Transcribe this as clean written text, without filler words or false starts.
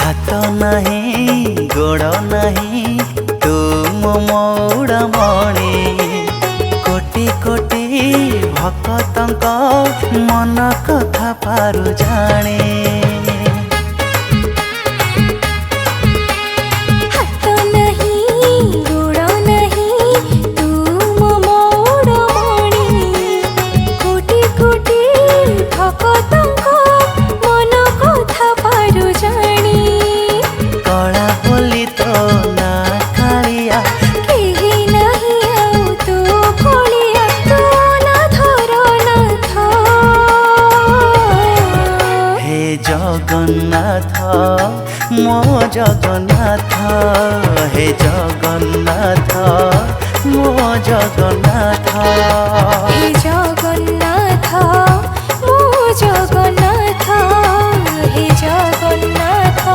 हाथ नहीं गोड़ नहीं तू मो मौड़मणि कोटि कोटि भक्तंक मन कथा पारु जाने जगन्नाथ मो जगन्नाथ हे जगन्नाथ मो जगन्नाथ हे जगन्नाथ।